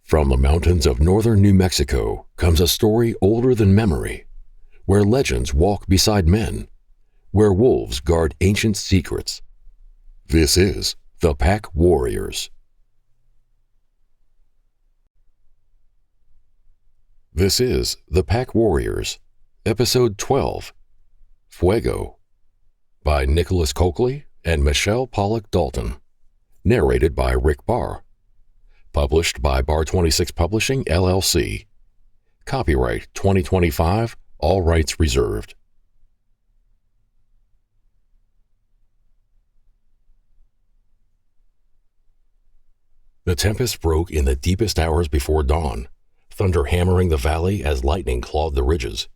From the mountains of northern New Mexico comes a story older than memory, where legends walk beside men, where wolves guard ancient secrets. This is The Pack Warriors. This is The Pack Warriors, Episode 12, Fuego, by Nicholas Coakley and Michele Pollock Dalton. Narrated by Rick Barr. Published by Barr 26 Publishing, LLC. Copyright 2025, all rights reserved. The tempest broke in the deepest hours before dawn, thunder hammering the valley as lightning clawed the ridges.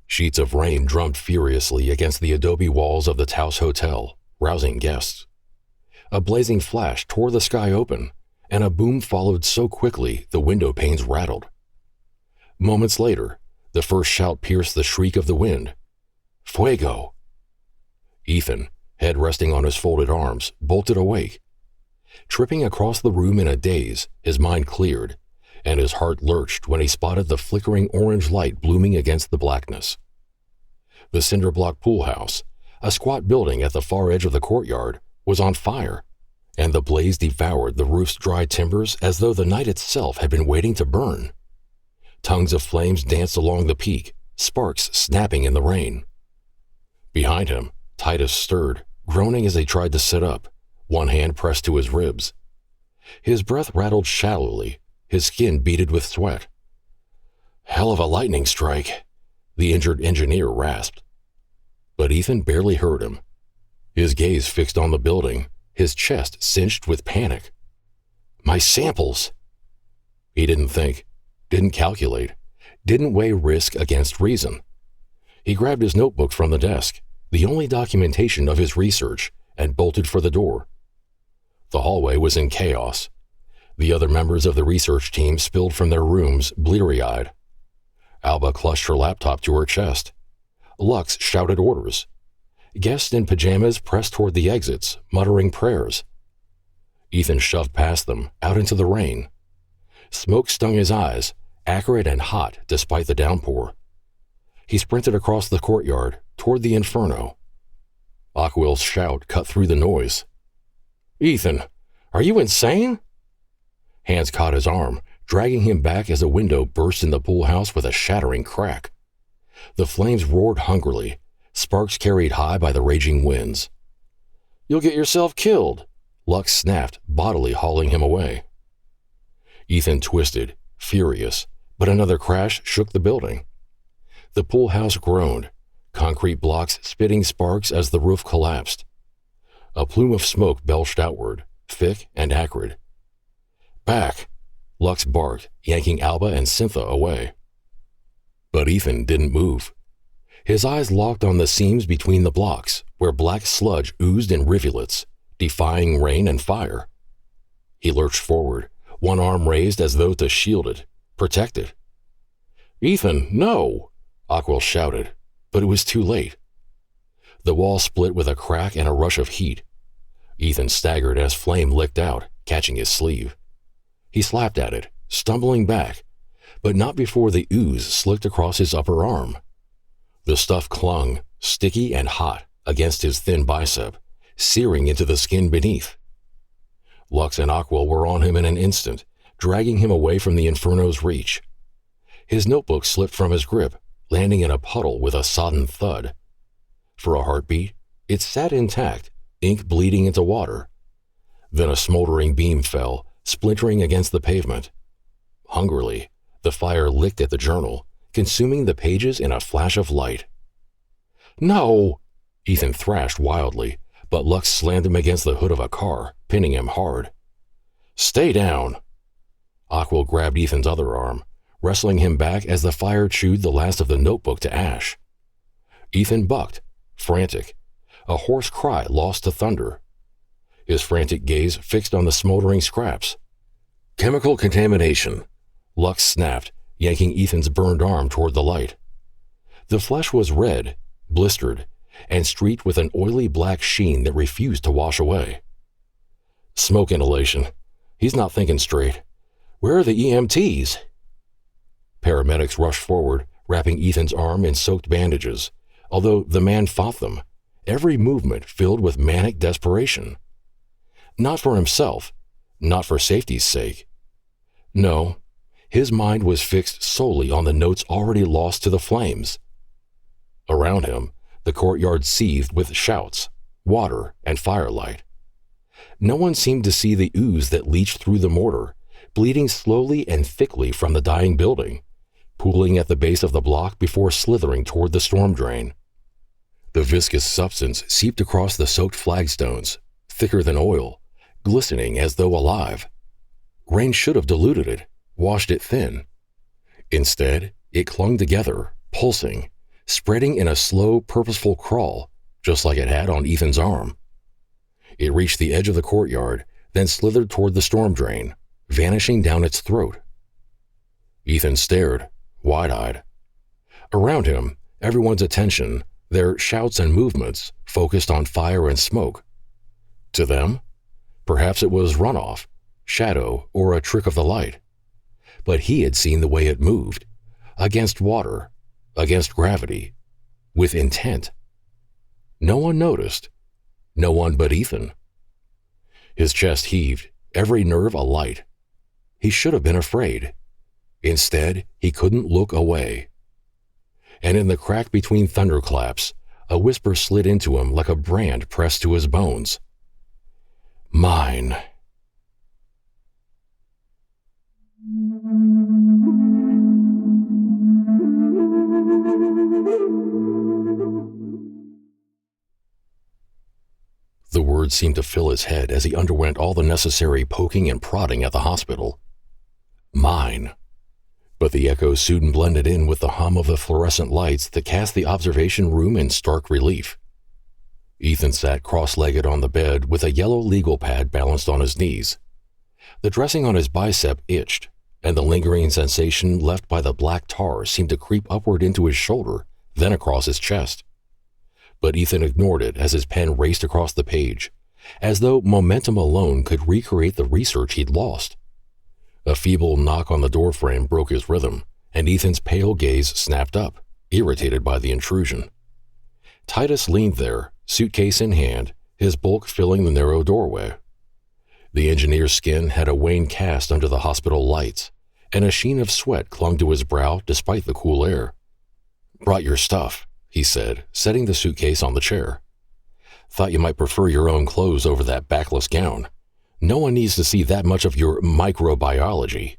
Sheets of rain drummed furiously against the adobe walls of the Taos Hotel, rousing guests. A blazing flash tore the sky open, and a boom followed so quickly the window panes rattled. Moments later, the first shout pierced the shriek of the wind. Fuego! Ethan, head resting on his folded arms, bolted awake. Tripping across the room in a daze, his mind cleared, and his heart lurched when he spotted the flickering orange light blooming against the blackness. The cinder block pool house, a squat building at the far edge of the courtyard, was on fire, and the blaze devoured the roof's dry timbers as though the night itself had been waiting to burn. Tongues of flames danced along the peak, sparks snapping in the rain. Behind him, Titus stirred, groaning as he tried to sit up, one hand pressed to his ribs. His breath rattled shallowly, his skin beaded with sweat. "Hell of a lightning strike," the injured engineer rasped. But Ethan barely heard him. His gaze fixed on the building, his chest cinched with panic. My samples! He didn't think, didn't calculate, didn't weigh risk against reason. He grabbed his notebook from the desk, the only documentation of his research, and bolted for the door. The hallway was in chaos. The other members of the research team spilled from their rooms, bleary-eyed. Alba clutched her laptop to her chest. Lux shouted orders. Guests in pajamas pressed toward the exits, muttering prayers. Ethan shoved past them, out into the rain. Smoke stung his eyes, acrid and hot despite the downpour. He sprinted across the courtyard, toward the inferno. Aquil's shout cut through the noise. "Ethan, are you insane?" Hands caught his arm, dragging him back as a window burst in the pool house with a shattering crack. The flames roared hungrily, sparks carried high by the raging winds. "You'll get yourself killed," Lux snapped, bodily hauling him away. Ethan twisted, furious, but another crash shook the building. The pool house groaned, concrete blocks spitting sparks as the roof collapsed. A plume of smoke belched outward, thick and acrid. "Back!" Lux barked, yanking Alba and Cyntha away. But Ethan didn't move. His eyes locked on the seams between the blocks, where black sludge oozed in rivulets, defying rain and fire. He lurched forward, one arm raised as though to shield it, protect it. "Ethan, no!" Aquil shouted, but it was too late. The wall split with a crack and a rush of heat. Ethan staggered as flame licked out, catching his sleeve. He slapped at it, stumbling back, but not before the ooze slicked across his upper arm. The stuff clung, sticky and hot, against his thin bicep, searing into the skin beneath. Lux and Aquil were on him in an instant, dragging him away from the inferno's reach. His notebook slipped from his grip, landing in a puddle with a sodden thud. For a heartbeat, it sat intact, ink bleeding into water. Then a smoldering beam fell, splintering against the pavement. Hungrily, the fire licked at the journal, consuming the pages in a flash of light. "No!" Ethan thrashed wildly, but Lux slammed him against the hood of a car, pinning him hard. "Stay down!" Aquil grabbed Ethan's other arm, wrestling him back as the fire chewed the last of the notebook to ash. Ethan bucked, frantic, a hoarse cry lost to thunder. His frantic gaze fixed on the smoldering scraps. "Chemical contamination," Lux snapped, yanking Ethan's burned arm toward the light. The flesh was red, blistered, and streaked with an oily black sheen that refused to wash away. "Smoke inhalation. He's not thinking straight. Where are the EMTs? Paramedics rushed forward, wrapping Ethan's arm in soaked bandages, although the man fought them, every movement filled with manic desperation. Not for himself, not for safety's sake. No, his mind was fixed solely on the notes already lost to the flames. Around him, the courtyard seethed with shouts, water, and firelight. No one seemed to see the ooze that leached through the mortar, bleeding slowly and thickly from the dying building, pooling at the base of the block before slithering toward the storm drain. The viscous substance seeped across the soaked flagstones, thicker than oil, glistening as though alive. Rain should have diluted it, washed it thin. Instead, it clung together, pulsing, spreading in a slow, purposeful crawl, just like it had on Ethan's arm. It reached the edge of the courtyard, then slithered toward the storm drain, vanishing down its throat. Ethan stared, wide-eyed. Around him, everyone's attention, their shouts and movements, focused on fire and smoke. To them, perhaps it was runoff, shadow, or a trick of the light. But he had seen the way it moved, against water, against gravity, with intent. No one noticed, no one but Ethan. His chest heaved, every nerve alight. He should have been afraid. Instead, he couldn't look away. And in the crack between thunderclaps, a whisper slid into him like a brand pressed to his bones. Mine. The words seemed to fill his head as he underwent all the necessary poking and prodding at the hospital. Mine. But the echoes soon blended in with the hum of the fluorescent lights that cast the observation room in stark relief. Ethan sat cross-legged on the bed with a yellow legal pad balanced on his knees. The dressing on his bicep itched, and the lingering sensation left by the black tar seemed to creep upward into his shoulder, then across his chest. But Ethan ignored it as his pen raced across the page, as though momentum alone could recreate the research he'd lost. A feeble knock on the doorframe broke his rhythm, and Ethan's pale gaze snapped up, irritated by the intrusion. Titus leaned there, suitcase in hand, his bulk filling the narrow doorway. The engineer's skin had a wan cast under the hospital lights, and a sheen of sweat clung to his brow despite the cool air. "Brought your stuff," he said, setting the suitcase on the chair. "Thought you might prefer your own clothes over that backless gown. No one needs to see that much of your microbiology."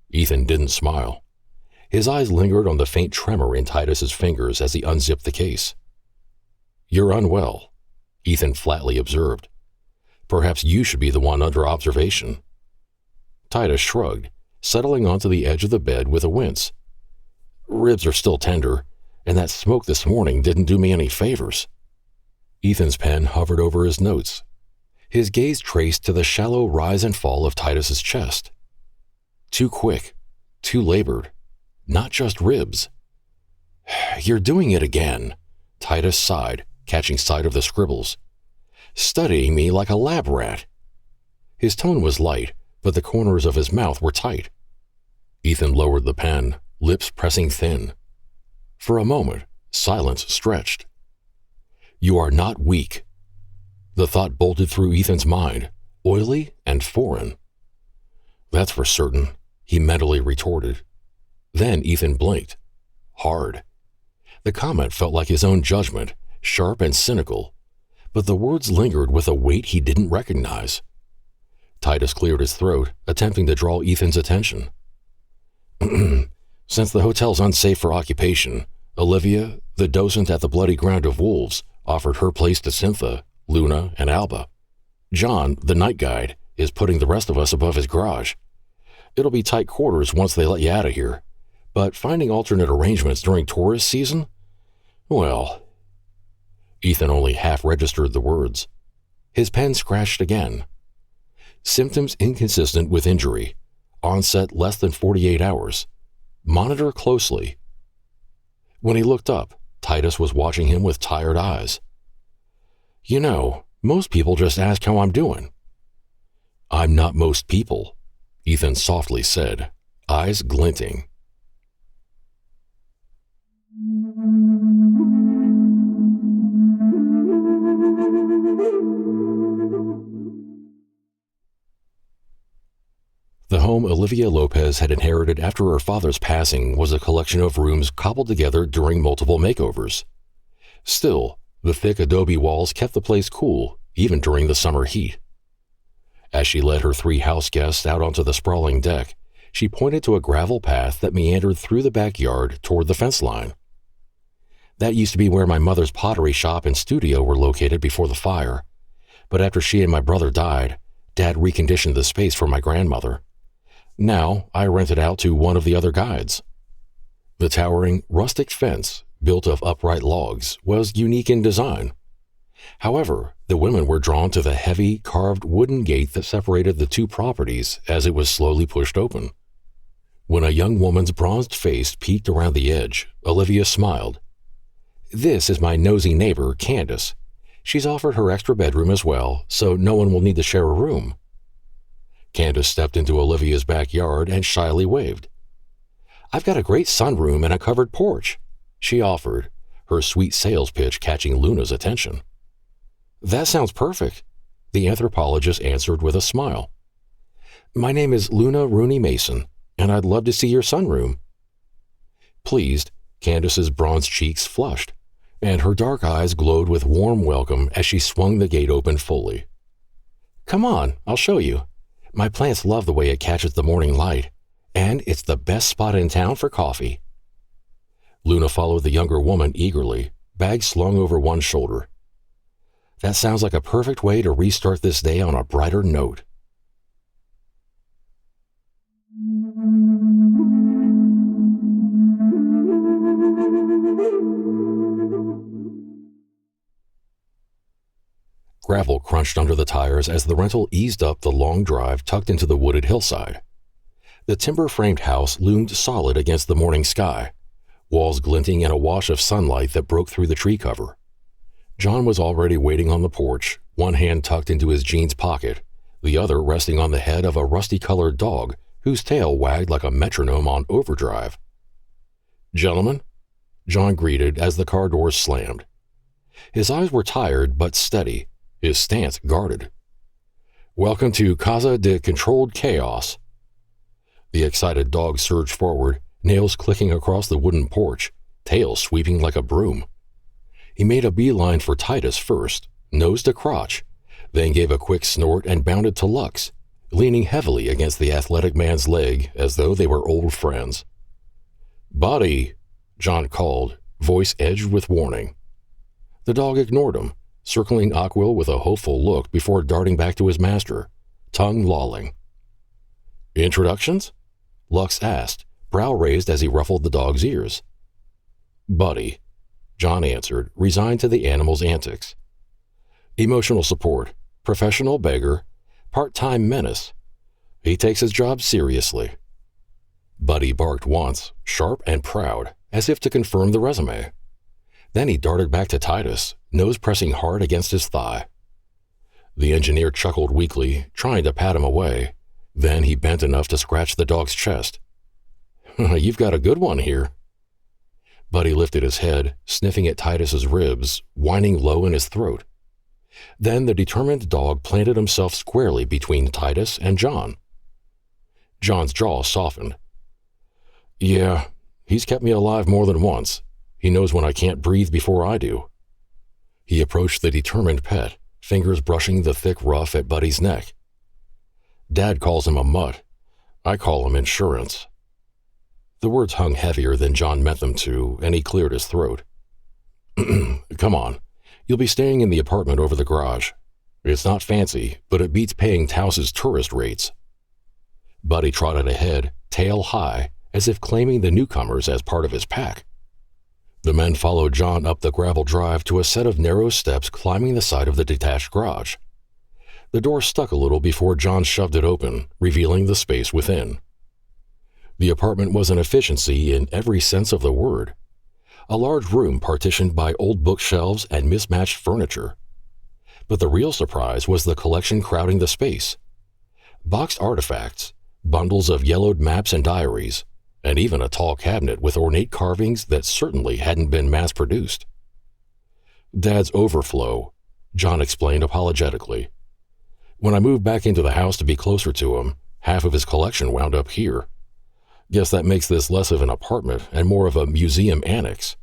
Ethan didn't smile. His eyes lingered on the faint tremor in Titus's fingers as he unzipped the case. "You're unwell," Ethan flatly observed. "Perhaps you should be the one under observation." Titus shrugged, settling onto the edge of the bed with a wince. "Ribs are still tender, and that smoke this morning didn't do me any favors." Ethan's pen hovered over his notes. His gaze traced to the shallow rise and fall of Titus's chest. Too quick, too labored, not just ribs. "You're doing it again," Titus sighed, catching sight of the scribbles. "Studying me like a lab rat." His tone was light, but the corners of his mouth were tight. Ethan lowered the pen, lips pressing thin. For a moment, silence stretched. "You are not weak." The thought bolted through Ethan's mind, oily and foreign. "That's for certain," he mentally retorted. Then Ethan blinked. Hard. The comment felt like his own judgment, sharp and cynical, but the words lingered with a weight he didn't recognize. Titus cleared his throat, attempting to draw Ethan's attention. "Since the hotel's unsafe for occupation, Olivia, the docent at the Bloody Ground of Wolves, offered her place to Cyntha, Luna, and Alba. John, the night guide, is putting the rest of us above his garage. It'll be tight quarters once they let you out of here, but finding alternate arrangements during tourist season? Well..." Ethan only half registered the words. His pen scratched again. "Symptoms inconsistent with injury. Onset less than 48 hours. Monitor closely." When he looked up, Titus was watching him with tired eyes. "You know, most people just ask how I'm doing." "I'm not most people," Ethan softly said, eyes glinting. The home Olivia Lopez had inherited after her father's passing was a collection of rooms cobbled together during multiple makeovers. Still, the thick adobe walls kept the place cool, even during the summer heat. As she led her 3 house guests out onto the sprawling deck, she pointed to a gravel path that meandered through the backyard toward the fence line. That used to be where my mother's pottery shop and studio were located before the fire, but after she and my brother died, Dad reconditioned the space for my grandmother. Now, I rent it out to one of the other guides. The towering, rustic fence, built of upright logs, was unique in design. However, the women were drawn to the heavy, carved wooden gate that separated the 2 properties as it was slowly pushed open. When a young woman's bronzed face peeked around the edge, Olivia smiled. "This is my nosy neighbor, Candace. She's offered her extra bedroom as well, so no one will need to share a room." Candace stepped into Olivia's backyard and shyly waved. "I've got a great sunroom and a covered porch," she offered, her sweet sales pitch catching Luna's attention. "That sounds perfect," the anthropologist answered with a smile. "My name is Luna Rooney Mason, and I'd love to see your sunroom." Pleased, Candace's bronze cheeks flushed, and her dark eyes glowed with warm welcome as she swung the gate open fully. "Come on, I'll show you. My plants love the way it catches the morning light, and it's the best spot in town for coffee." Luna followed the younger woman eagerly, bag slung over one shoulder. "That sounds like a perfect way to restart this day on a brighter note." Gravel crunched under the tires as the rental eased up the long drive tucked into the wooded hillside. The timber-framed house loomed solid against the morning sky, walls glinting in a wash of sunlight that broke through the tree cover. John was already waiting on the porch, one hand tucked into his jeans pocket, the other resting on the head of a rusty-colored dog whose tail wagged like a metronome on overdrive. "Gentlemen," John greeted as the car doors slammed. His eyes were tired but steady, his stance guarded. "Welcome to Casa de Controlled Chaos." The excited dog surged forward, nails clicking across the wooden porch, tail sweeping like a broom. He made a beeline for Titus first, nose to crotch, then gave a quick snort and bounded to Lux, leaning heavily against the athletic man's leg as though they were old friends. "Buddy," John called, voice edged with warning. The dog ignored him, circling Aquil with a hopeful look before darting back to his master, tongue lolling. "Introductions?" Lux asked, brow raised as he ruffled the dog's ears. "Buddy," John answered, resigned to the animal's antics. "Emotional support, professional beggar, part-time menace. He takes his job seriously." Buddy barked once, sharp and proud, as if to confirm the resume. Then he darted back to Titus, nose pressing hard against his thigh. The engineer chuckled weakly, trying to pat him away. Then he bent enough to scratch the dog's chest. "You've got a good one here." Buddy lifted his head, sniffing at Titus's ribs, whining low in his throat. Then the determined dog planted himself squarely between Titus and John. John's jaw softened. "Yeah, he's kept me alive more than once. He knows when I can't breathe before I do." He approached the determined pet, fingers brushing the thick ruff at Buddy's neck. "Dad calls him a mutt. I call him insurance." The words hung heavier than John meant them to, and he cleared his throat. "Come on. You'll be staying in the apartment over the garage. It's not fancy, but it beats paying Tause's tourist rates." Buddy trotted ahead, tail high, as if claiming the newcomers as part of his pack. The men followed John up the gravel drive to a set of narrow steps climbing the side of the detached garage. The door stuck a little before John shoved it open, revealing the space within. The apartment was an efficiency in every sense of the word. A large room partitioned by old bookshelves and mismatched furniture. But the real surprise was the collection crowding the space. Boxed artifacts, bundles of yellowed maps and diaries, and even a tall cabinet with ornate carvings that certainly hadn't been mass-produced. "Dad's overflow," John explained apologetically. "When I moved back into the house to be closer to him, half of his collection wound up here. Guess that makes this less of an apartment and more of a museum annex."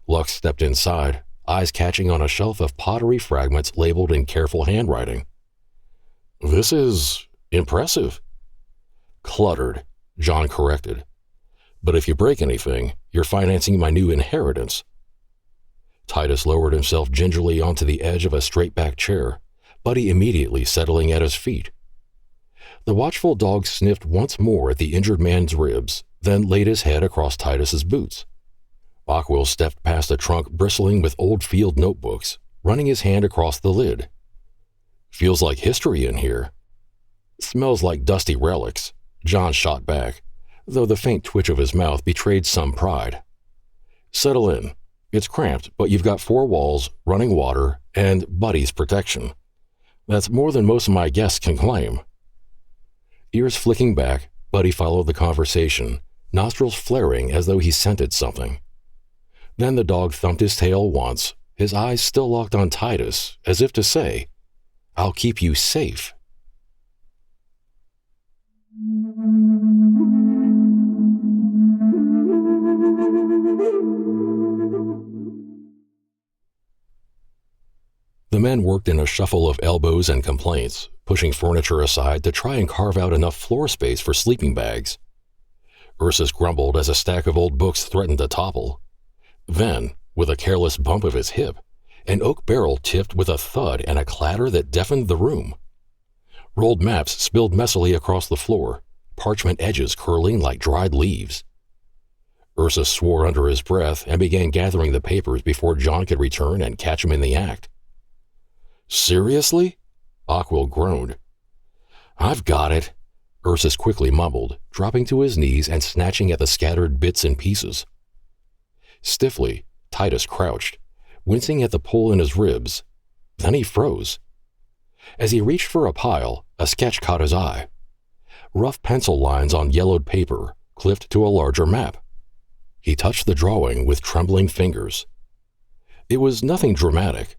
Lux stepped inside, eyes catching on a shelf of pottery fragments labeled in careful handwriting. "This is impressive." "Cluttered," John corrected. "But if you break anything, you're financing my new inheritance." Titus lowered himself gingerly onto the edge of a straight-back chair, Buddy immediately settling at his feet. The watchful dog sniffed once more at the injured man's ribs, then laid his head across Titus's boots. Aquil stepped past a trunk bristling with old field notebooks, running his hand across the lid. "Feels like history in here." "Smells like dusty relics," John shot back, though the faint twitch of his mouth betrayed some pride. "Settle in. It's cramped, but you've got 4 walls, running water, and Buddy's protection. That's more than most of my guests can claim." Ears flicking back, Buddy followed the conversation, nostrils flaring as though he scented something. Then the dog thumped his tail once, his eyes still locked on Titus, as if to say, "I'll keep you safe." The men worked in a shuffle of elbows and complaints, pushing furniture aside to try and carve out enough floor space for sleeping bags. Ursus grumbled as a stack of old books threatened to topple. Then, with a careless bump of his hip, an oak barrel tipped with a thud and a clatter that deafened the room. Rolled maps spilled messily across the floor, parchment edges curling like dried leaves. Ursus swore under his breath and began gathering the papers before John could return and catch him in the act. "Seriously?" Aquil groaned. "I've got it," Ursus quickly mumbled, dropping to his knees and snatching at the scattered bits and pieces. Stiffly, Titus crouched, wincing at the pull in his ribs. Then he froze. As he reached for a pile, a sketch caught his eye. Rough pencil lines on yellowed paper, clipped to a larger map. He touched the drawing with trembling fingers. It was nothing dramatic.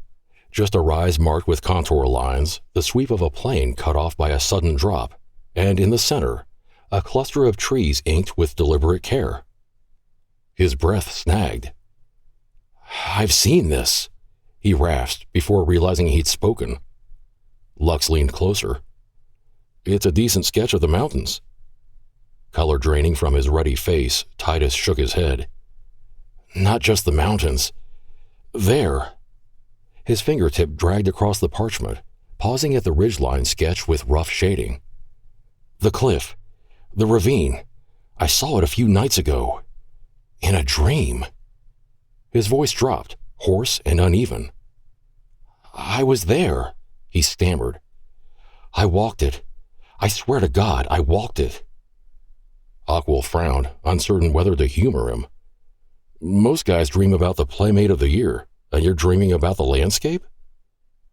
Just a rise marked with contour lines, the sweep of a plane cut off by a sudden drop, and in the center, a cluster of trees inked with deliberate care. His breath snagged. "I've seen this," he rasped before realizing he'd spoken. Lux leaned closer. "It's a decent sketch of the mountains." Color draining from his ruddy face, Titus shook his head. "Not just the mountains. There." His fingertip dragged across the parchment, pausing at the ridgeline sketch with rough shading. "The cliff. The ravine. I saw it a few nights ago. In a dream." His voice dropped, hoarse and uneven. "I was there," he stammered. "I walked it. I swear to God, I walked it." Aquil frowned, uncertain whether to humor him. "Most guys dream about the playmate of the year, and you're dreaming about the landscape?"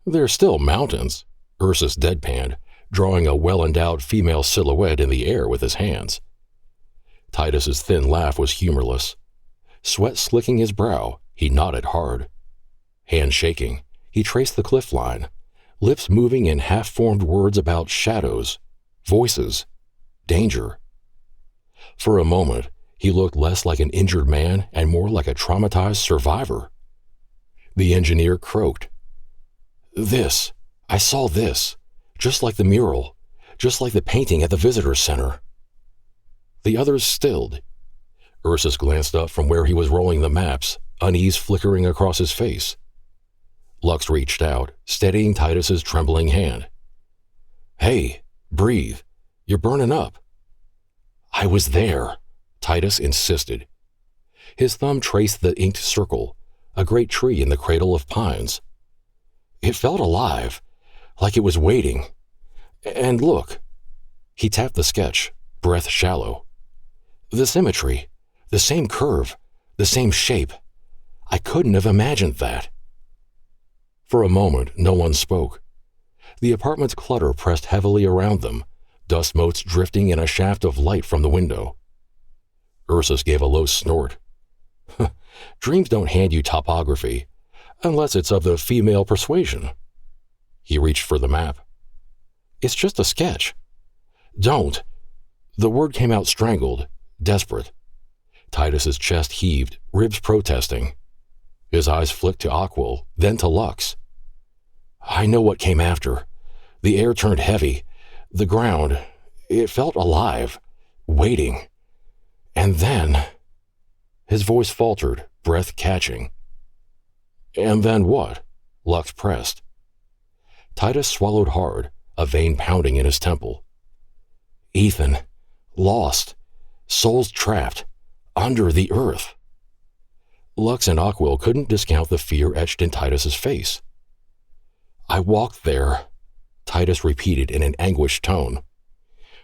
"They're still mountains," Ursus deadpanned, drawing a well-endowed female silhouette in the air with his hands. Titus's thin laugh was humorless. Sweat slicking his brow, he nodded hard. Hand shaking, he traced the cliff line, lips moving in half-formed words about shadows, voices, danger. For a moment, he looked less like an injured man and more like a traumatized survivor. The engineer croaked. I saw this, just like the mural, just like the painting at the visitor center." The others stilled. Ursus glanced up from where he was rolling the maps, unease flickering across his face. Lux reached out, steadying Titus's trembling hand. "Hey, breathe. You're burning up." "I was there," Titus insisted. His thumb traced the inked circle, a great tree in the cradle of pines. "It felt alive, like it was waiting. And look." He tapped the sketch, breath shallow. "The symmetry, the same curve, the same shape. I couldn't have imagined that." For a moment, no one spoke. The apartment's clutter pressed heavily around them, dust motes drifting in a shaft of light from the window. Ursus gave a low snort. Dreams don't hand you topography, unless it's of the female persuasion. He reached for the map. It's just a sketch. Don't. The word came out strangled, desperate. Titus's chest heaved, ribs protesting. His eyes flicked to Aquil, then to Lux. I know what came after. The air turned heavy. The ground, it felt alive, waiting. And then... His voice faltered, breath catching. And then what? Lux pressed. Titus swallowed hard, a vein pounding in his temple. Ethan, lost, souls trapped, under the earth. Lux and Aquil couldn't discount the fear etched in Titus's face. I walked there, Titus repeated in an anguished tone.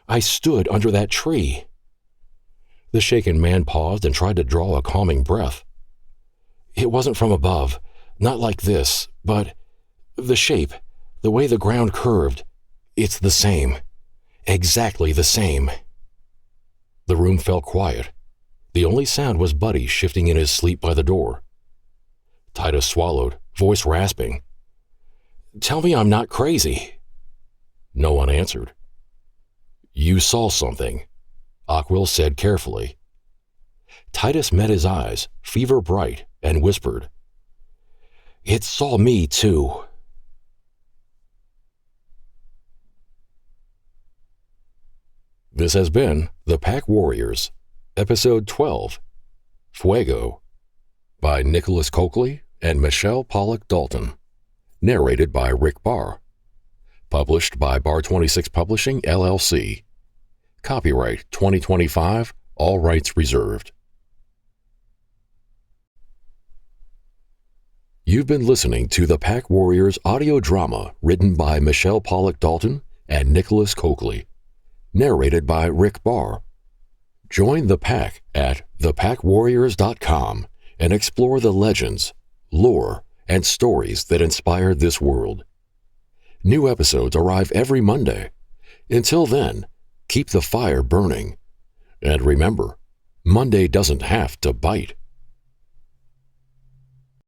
I stood under that tree. The shaken man paused and tried to draw a calming breath. It wasn't from above, not like this, but the shape, the way the ground curved, it's the same, exactly the same. The room fell quiet. The only sound was Buddy shifting in his sleep by the door. Titus swallowed, voice rasping. Tell me I'm not crazy. No one answered. You saw something, Aquil said carefully. Titus met his eyes, fever bright, and whispered, It saw me too. This has been The Pack Warriors, Episode 12, Fuego, by Nicholas Coakley and Michele Pollock Dalton. Narrated by Rick Barr. Published by Bar 26 Publishing, LLC. Copyright 2025, all rights reserved. You've been listening to The Pack Warriors audio drama written by Michele Pollock Dalton and Nicholas Coakley. Narrated by Rick Barr. Join the Pack at thepackwarriors.com and explore the legends, lore, and stories that inspired this world. New episodes arrive every Monday. Until then, keep the fire burning. And remember, Monday doesn't have to bite.